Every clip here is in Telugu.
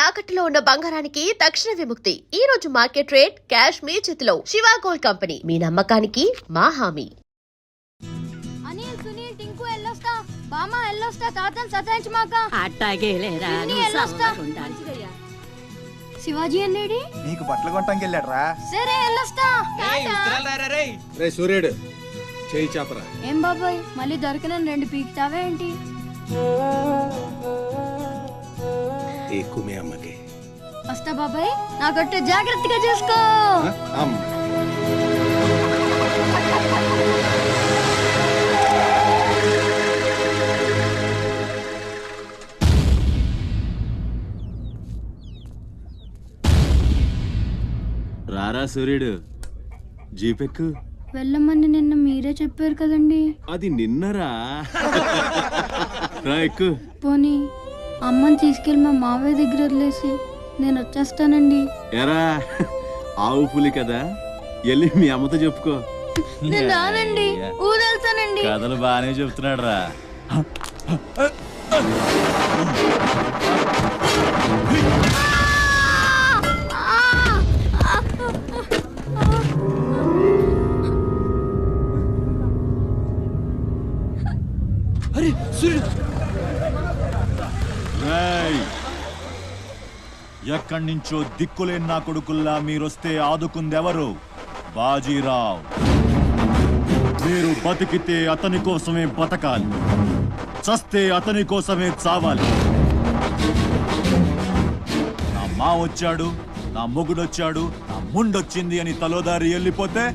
తాకట్టులో ఉన్న బంగారానికి తక్షణ విముక్తి. ఈ రోజు మార్కెట్ రేట్ క్యాష్ మీ చేతిలో. శివ గోల్డ్ కంపెనీ, మీ నమ్మకానికి మా హామీ. అనిల్, సునీల్, టింకు ఎల్లొస్తా. బామ్మ ఎల్లొస్తా. తాతని సతాయించమాక. అట్టాగేలేరా. ఎల్లొస్తా. శివాజీ అన్నేడి? నీకు బట్టలు కొనటానికి వెళ్ళాడరా. సరే ఎల్లొస్తా. రే సూర్యుడు, చేయి చాపరా. ఏం బాబాయ్, మళ్ళీ దొరికిన 2 పీకుతావే ఏంటి? ఎక్కువ మీ అమ్మకి. వస్తా బాబాయ్, నాకొట్టు జాగ్రత్తగా చూసుకో. రారా సూర్యుడు, జీపెక్కు. వెళ్ళమని నిన్న మీరే చెప్పారు కదండి. అది నిన్నరా. రా ఎక్కు. పోనీ అమ్మని తీసుకెళ్ళి మా మావయ్య దగ్గర వదిలేసి నేను వచ్చేస్తానండి. ఎరా, ఆవు పులి కదా, వెళ్ళి మీ అమ్మతో చెప్పుకో. నేను రానండి, ఊరెళ్తానండి. కథలు బానే చెప్తున్నాడు రా. అరే సూర్యుడు, ఎక్కడి నుంచో దిక్కులేని నా కొడుకుల్లా మీరొస్తే ఆదుకుందెవరు? బాజీరావ్. మీరు బతికితే అతని కోసమే బతకాలి, చస్తే అతని కోసమే చావాలి. నా మా వచ్చాడు, నా మొగుడొచ్చాడు, నా ముండొచ్చింది అని తలోదారి వెళ్ళిపోతే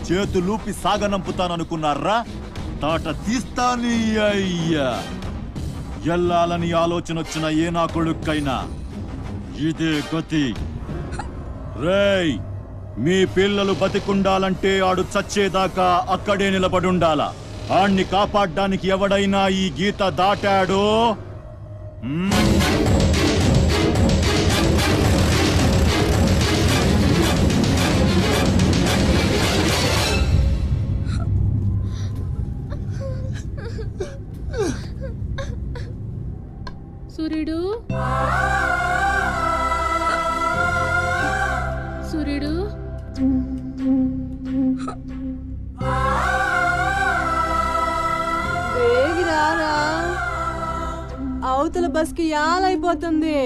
చేతులూపి సాగనంపుతాననుకున్నారా? తాట తీస్తాని అయ్యా. ఎల్లాలని ఆలోచన వచ్చిన ఏ నా కొడుక్కైనా ఇదే గతి. రేయ్, మీ పిల్లలు బతికుండాలంటే ఆడు చచ్చేదాకా అక్కడే నిలబడుండాలా. ఆణ్ణి కాపాడ్డానికి ఎవడైనా ఈ గీత దాటాడో సూర్యుడు, సూర్యుడు, వేగిరారా. అవతల బస్కి యాలైపోతుంది.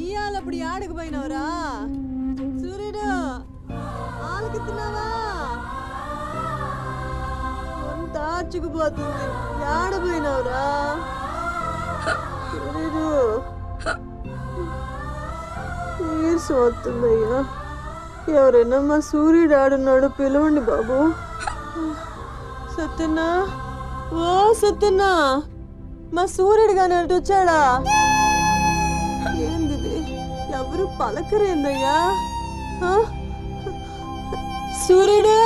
ఇయాలప్పుడు యాడకు పోయినవరా? సూర్యుడు, ఆలకిస్తున్నావా? అంతా అచ్చుకుపోతుంది. యాడ పోయినవరా సూర్యుడు? నీరసం వస్తుందయ్యా. ఎవరైనా మా సూర్యుడు ఆడున్నాడు, పిలవండి బాబు. సత్యన్నా, ఓ సత్యన్నా, మా సూర్యుడు గాని అటు వచ్చాడా? ఏంది ఎవరు పలకరేందయ్యా? సూర్యుడు,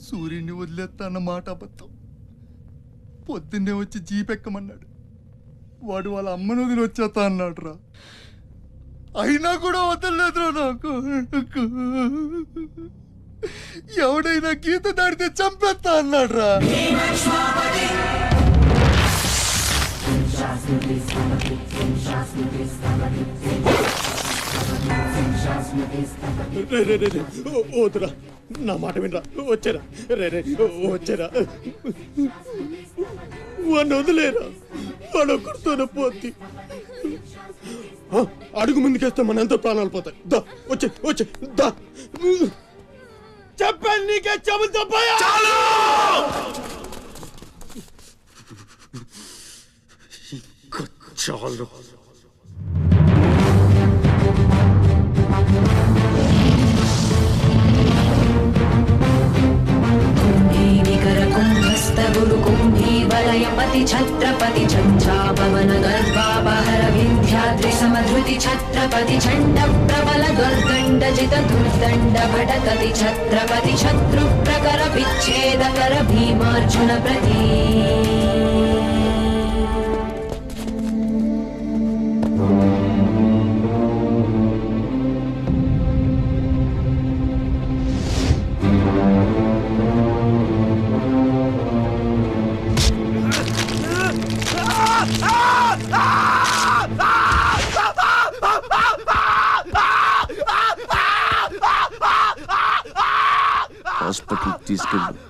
సూర్యుడిని వదిలేస్తా అన్న మాట అబద్ధం. పొద్దున్నే వచ్చి జీపెక్కమన్నాడు. వాడు వాళ్ళ అమ్మను వదిలి వచ్చేస్తా అన్నాడు రా. అయినా కూడా వదలలేదురా నాకు. ఎవడైనా గీత దాడితే చంపేస్తా అన్నాడు రా. వద్దురా, నా మాట వినరా. వచ్చారా రే రే, వచ్చారా. వాడిని వదిలేరా, వాడు ఒక్కడితోనే పోద్ది. అడుగు ముందుకేస్తే మన ఎంతో ప్రాణాలు పోతాయి. దా వచ్చే వచ్చే దా. చెప్పాను నీకే, చెబుతా పోయా. చాలు. वेङ्कटाद्रि समधृति छत्रपति चण्ड प्रबल दुर्दण्ड जित दुर्दण्ड भटकति छत्रपति शत्रु प्रकर विच्छेदकर भीमार्जुन प्रति హాస్పిటల్ తీసుకెళ్ళు.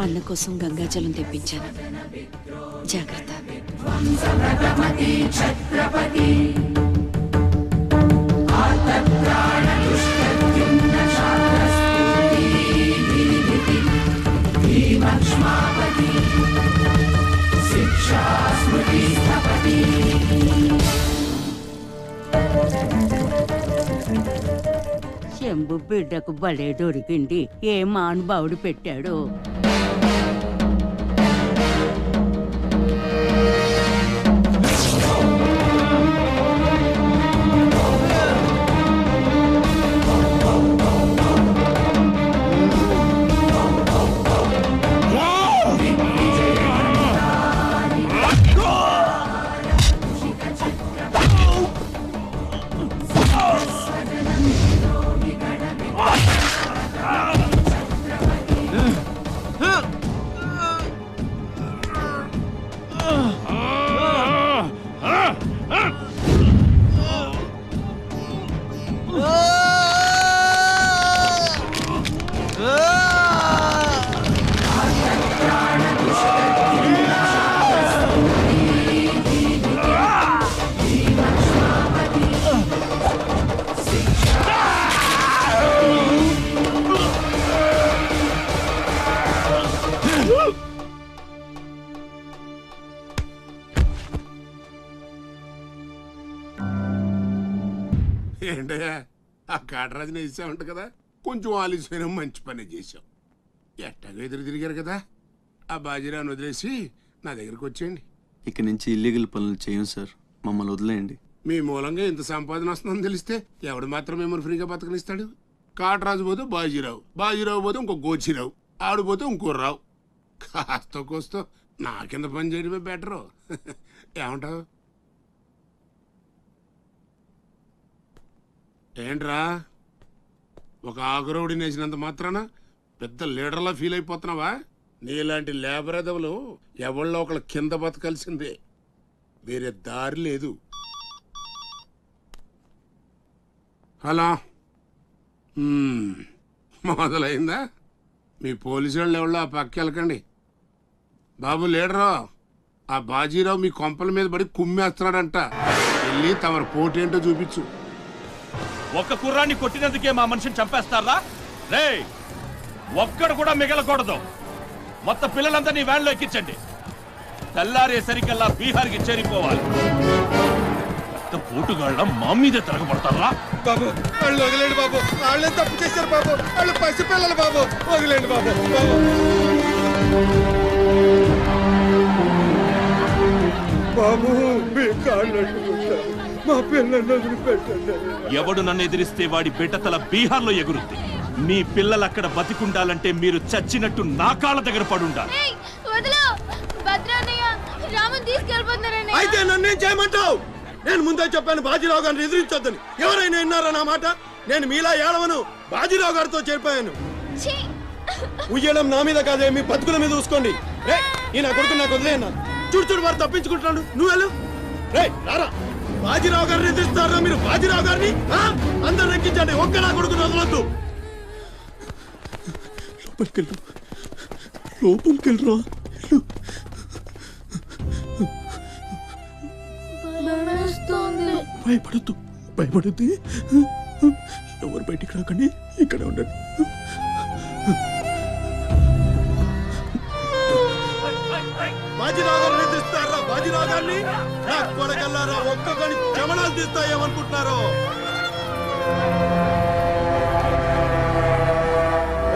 అన్న కోసం గంగాజలం తెప్పించాను. జాగ్రత్త. శంభు బిడ్డకు బలే దొరికింది. ఏ మానుభావుడు పెట్టాడు. ఏంటయ్యా ఆ కాటరాజుని వేసామంట కదా, కొంచెం ఆలస్యమైన మంచి పని చేసాం. ఎట్టాగా ఎదురు తిరిగారు కదా, ఆ బాజీరాని వదిలేసి నా దగ్గరికి వచ్చేయండి. ఇక నుంచి ఇల్లీగల్ పనులు చేయం సార్, మమ్మల్ని వదిలేయండి. మీ మూలంగా ఇంత సంపాదన వస్తుందని తెలిస్తే ఎవడు మాత్రం మిమ్మల్ని ఫ్రీగా బతకనిస్తాడు? కాటరాజు పోతే బాజీరావు, బాజీరావు పోతే ఇంకో గోచిరావు, ఆడిపోతే ఇంకో రావు. కాస్త కోస్తో నా కింద పని చేయడమే బెటరు. ఏమంటావు? ఏంట్రా ఒక ఆకురవుడి నేసినంత మాత్రాన పెద్ద లీడర్లా ఫీల్ అయిపోతున్నావా? నీలాంటి లేబర్ ఎదవలు ఎవళ్ళో ఒకళ్ళ కింద బతకాల్సిందే, వేరే దారి లేదు. హలో, మొదలైందా? మీ పోలీసు వాళ్ళు ఎవరో ఆ పక్క వెళ్ళకండి. బాబు లీడరు, ఆ బాజీరావు మీ కొంపల మీద పడి కుమ్మేస్తున్నాడంట, వెళ్ళి తమరు పోటేంటో చూపించు. ఒక్క కుర్రాన్ని కొట్టినందుకే మా మనిషిని చంపేస్తారా? రే, ఒక్కడు కూడా మిగలకూడదు. మొత్తం పిల్లలందరినీ వ్యాన్లో ఎక్కించండి. తెల్లారేసరికల్లా బీహార్కి చేరిపోవాలి. పోటుగాళ్ళ మా మీదే తిరగబడతారా? బాబు వాళ్ళు వదిలేండి బాబు, వాళ్ళే తప్పు చేశారు బాబు, వాళ్ళు పసిపిల్లలు బాబు, వదిలేండి బాబు. బాబు మీ కాళ్ళు మా పిల్లల్ని వదిలిపెట్టండి. ఎవడు నన్ను ఎదిరిస్తే వాడి బిడ్డతల బీహార్లో ఎగురుద్ది. మీ పిల్లలు అక్కడ బతికుండాలంటే మీరు చచ్చినట్టు నా కాళ్ళ దగ్గర పడుండాలి. అయితే నన్నేం చేయమంటావు? నేను ముందే చెప్పాను బాజీరావు గారిని ఎదిరించొద్దని. ఎవరైనా విన్నారా నా మాట? నేను మీలా ఏడవను, బాజీరావు గారితో చేరిపోయాను. ఉయ్యడం నా మీద కాదే, మీ బతుకుల మీద చూసుకోండి. రే, ఈ నా కొడుకు నాకు వదిలేయన్నా. చూడు చూడు వారు తప్పించుకుంటున్నాడు, నువ్వు వెళ్ళు. రే రారా, బాజీరావు గారిని ఎదిరిస్తారా మీరు? బాజీరావు గారిని అందరు ఎక్కించండి, ఒక్క నా కొడుకుని వదలొద్దు. లోపలికెళ్ళు, లోపలికెళ్ళరా. భయపడద్దు, భయపడద్దు. ఎవరు బయటికి రాకండి, ఇక్కడే ఉండండి. బాజీరావు గారిని ఎదిరిస్తారా? బాజీరావు గారిని నా కొడకల్లారా, ఒక్కొక్కని జమనాలు తీస్తాయేమనుకుంటున్నారు?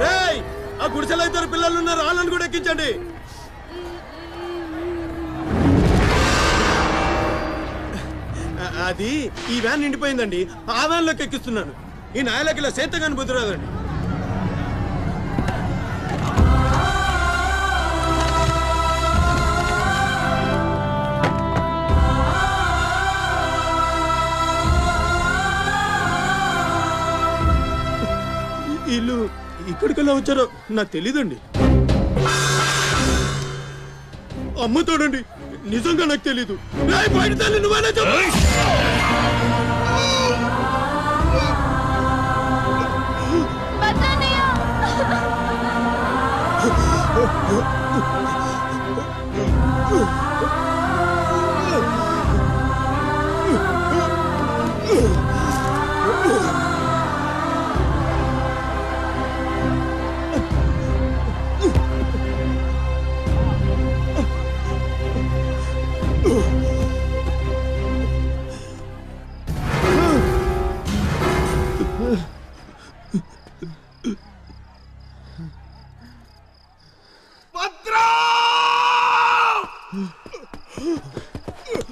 రేయ్, ఆ గుడిసెలో ఇద్దరు పిల్లలు ఉన్నారు, వాళ్ళని కూడా ఎక్కించండి. అది ఈ వ్యాన్ నిండిపోయిందండి, ఆ వ్యాన్ లోకి ఎక్కిస్తున్నాను. ఈ నాయలకి ఇలా సేతగాని బుద్ధిరాదండి. వీళ్ళు ఇక్కడికెళ్ళా వచ్చారో నాకు తెలీదండి. అమ్మతోడండి, నిజంగా నాకు తెలీదు. బయట తల్లి నువ్వైనా చెప్పు.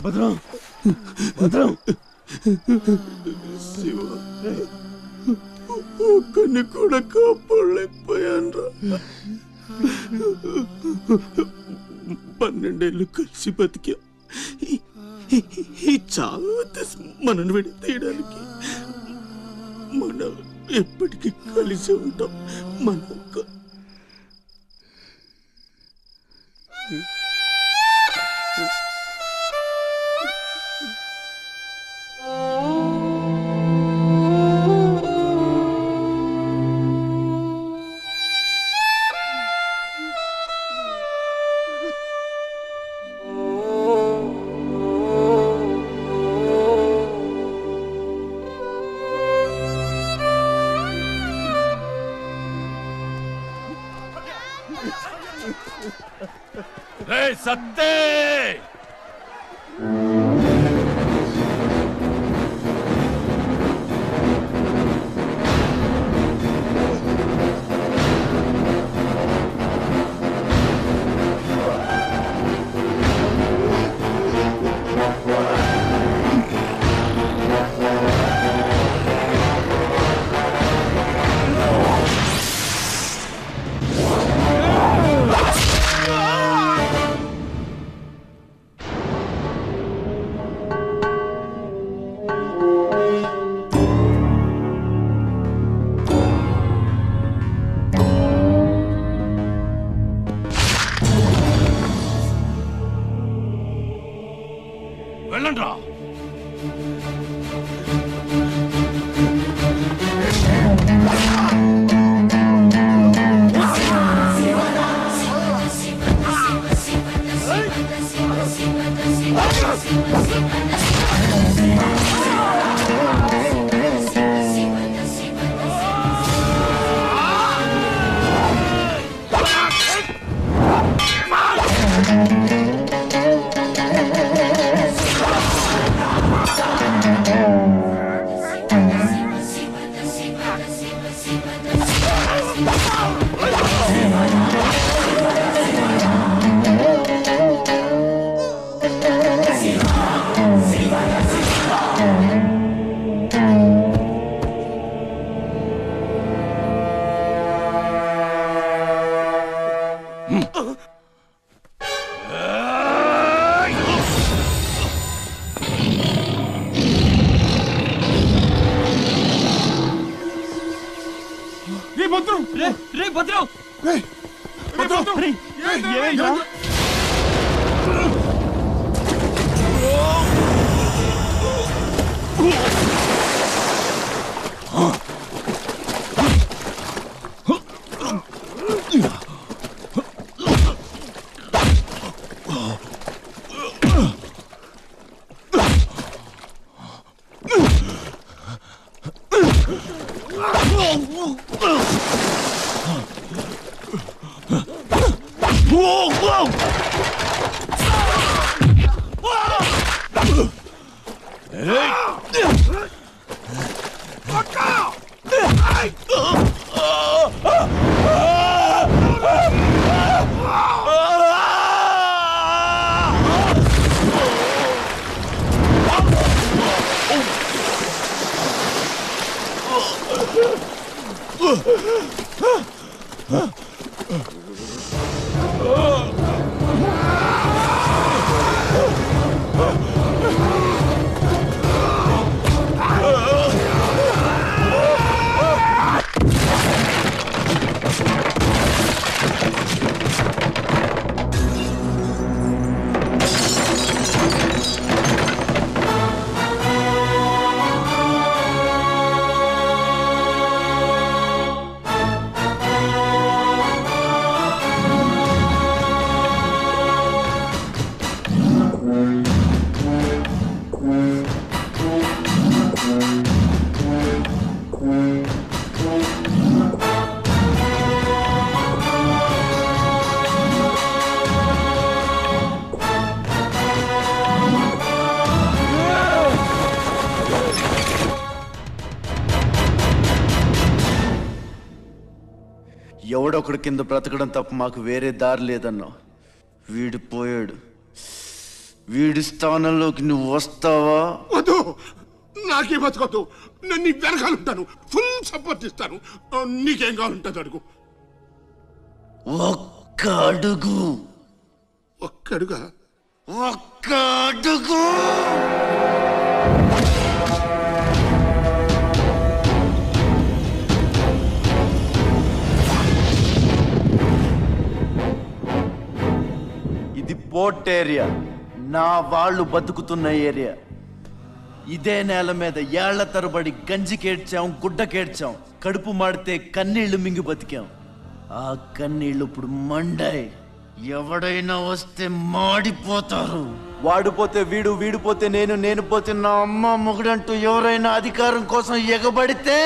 భద్రం, భద్రం, శివ, ఒక్కడిని కూడా కాపాడలేకపోయాను. 12 ఏళ్ళు కలిసి బతికా. ఈ చావు మనను విడి తీయడానికి మనం ఎప్పటికీ కలిసి ఉంటాం. మన సత్తే భద్రం రే భద్రం ఎవడొకడు కింద బ్రతకడం తప్ప మాకు వేరే దారి లేదన్నా. వీడు పోయాడు. వీడి స్థానంలోకి నువ్వు వస్తావా? వద్దు, నాకే బతకొద్దు. నేను నీ వెనకాలంటాను, ఫుల్ సపోర్ట్ ఇస్తాను. నీకేం కావాలంటుంది అడుగు. ఒక్క అడుగు. ఒక్క అడుగా? ఒక్క అడుగు. ఇది పోర్ట్ ఏరియా, నా వాళ్ళు బతుకుతున్న ఏరియా. ఇదే నేల మీద ఏళ్ల తరబడి గంజికేడ్చాం, గుడ్డకేడ్చాం, కడుపు మాడితే కన్నీళ్లు మింగి బతికాం. ఆ కన్నీళ్లు ఇప్పుడు మండాయి. ఎవడైనా వస్తే మాడిపోతారు. వాడిపోతే వీడు, వీడిపోతే నేను, నేను పోతే నా అమ్మ మొగుడంటూ ఎవరైనా అధికారం కోసం ఎగబడితే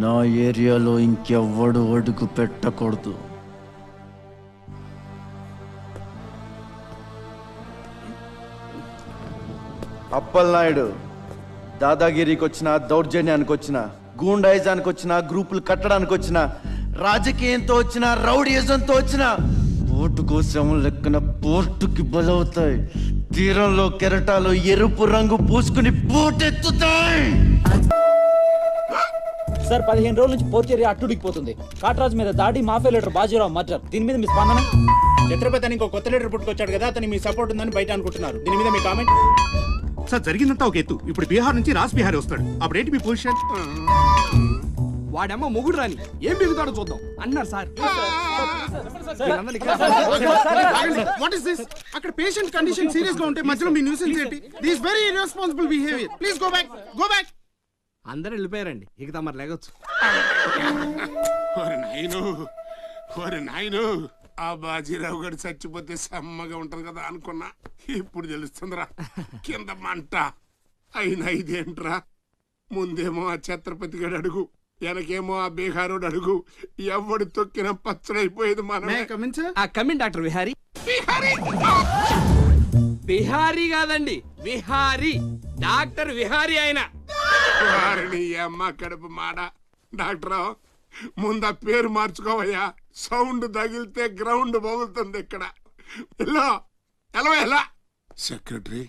నా ఏరియాలో ఇంకెవ్వడు అడుగు పెట్టకూడదు. అప్పలనాయుడు దాదాగిరికి వచ్చిన, దౌర్జన్యానికి వచ్చిన, గూండాయిజానికి వచ్చిన, గ్రూపులు కట్టడానికి వచ్చిన, రాజకీయంతో వచ్చిన, రౌడీయిజంతో వచ్చిన, ఓటు కోసం లెక్కన పోర్టుకి బలవుతాయి. తీరంలో కెరటాలు ఎరుపు రంగు పూసుకుని పోటెత్తుతాయి. సార్ 15 రోజుల నుంచి పోర్ట్ ఏరియా అట్టుడికిపోతుంది. కాట్రాజ్ మీద దాడి, మాఫియా లీడర్ బాజీరావు మర్డర్. దీని మీద మీ స్పందన? ఛత్రపతి అని ఇంకో కొత్త లీడర్ పుట్టుకొచ్చాడు కదా, అతని మీ సపోర్ట్ ఉందని బయట అనుకుంటున్నారు. దీని మీద మీ కామెంట్? సార్ జరిగిందంతా ఒక ఎత్తు. ఇప్పుడు బీహార్ నుంచి రాజ్ బిహారీ వస్తాడు. అప్పుడేంటి మీ పొజిషన్? వాడమ్మ మొగుడు రాని ఏం బిగుతాడో చూద్దాం అన్నారు సార్. What is this? అక్కడ పేషెంట్ కండిషన్ సీరియస్ గా ఉంటే మధ్యలో మీ న్యూసెన్స్ ఏంటి? This very irresponsible behaviour. Please go back, go back. అందరూ వెళ్ళిపోయారండి, ఇక తమరు లేగొచ్చు. నాయను, ఆ బాజీరావు గారు చచ్చిపోతే సమ్మగా ఉంటది కదా అనుకున్నా. ఇప్పుడు తెలుస్తుందిరా కింద మంట. అయినా ఇదేంట్రా, ముందేమో ఆ ఛత్రపతి గడు అడుగు, వెనకేమో ఆ బీహారోడు అడుగు. ఎవడు తొక్కిన పచ్చడైపోయేది మనమే. Come in doctor Vihari. బిహారీ కాదండి, విహారీ. డాక్టర్ విహారీ ఆయన. వారిని అమ్మ కడుపు మాడ. డాక్టర్ ముందు ఆ పేరు మార్చుకోవయ్యా. సౌండ్ తగిలితే గ్రౌండ్ బగులుతుంది ఇక్కడ. ఎలా సెక్రటరీ,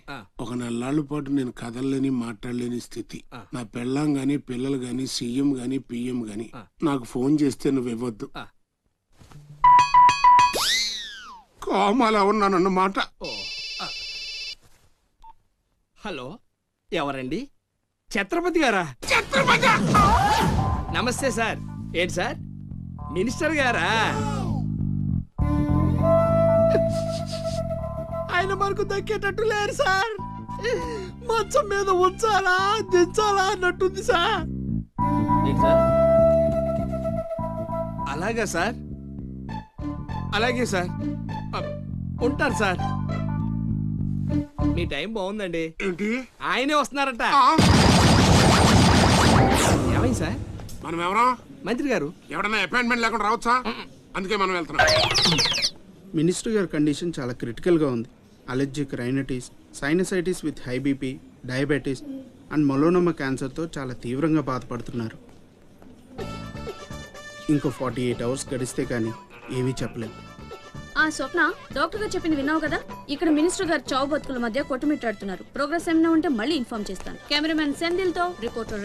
ఒక 4 నాళ్ళ పాటు నేను కదలలేని, మాట్లాడలేని స్థితి. నా పెళ్ళాం గాని, పిల్లలు గాని, సీఎం గాని, పిఎం గాని నాకు ఫోన్ చేస్తే నువ్వు ఇవ్వద్దు. కోమాలో ఉన్నానన్నమాట. హలో ఎవరండి? ఛత్రపతి గారా? నమస్తే సార్. ఏంటి సార్ మినిస్టర్ గారా? ఆయన మనకు దక్కేటట్టు లేరు సార్. మంచం మీద ఉంచాలా దించాలా అన్నట్టుంది సార్. అలాగా సార్, అలాగే సార్, ఉంటారు సార్. మీ టైం బాగుందండి. ఏంటి? ఆయనే వస్తున్నారట. ఏమైంది సార్? మనం ఎవరో మంత్రి గారు ఎవడన్నా అపాయింట్మెంట్ లేకుండా రావచ్చా? అందుకే మనం వెళ్తున్నాం. మినిస్టర్ గారి కండిషన్ చాలా క్రిటికల్గా ఉంది. Allergic rhinitis, sinusitis with high BP, diabetes and melanoma క్యాన్సర్తో చాలా తీవ్రంగా బాధపడుతున్నారు. ఇంకో 48 అవర్స్ గడిస్తే కానీ ఏమీ చెప్పలేము. ఆ స్వప్న, డాక్టర్ గారు చెప్పింది విన్నావు కదా? ఇక్కడ మినిస్టర్ గారు చావు బతుకుల మధ్య కొట్టుమిట్టాడుతున్నారు. ప్రోగ్రెస్ ఏమైనా ఉంటే మళ్ళీ ఇన్ఫార్మ్ చేస్తాను. కెమెరామెన్ సెందిల్ తో రిపోర్టర్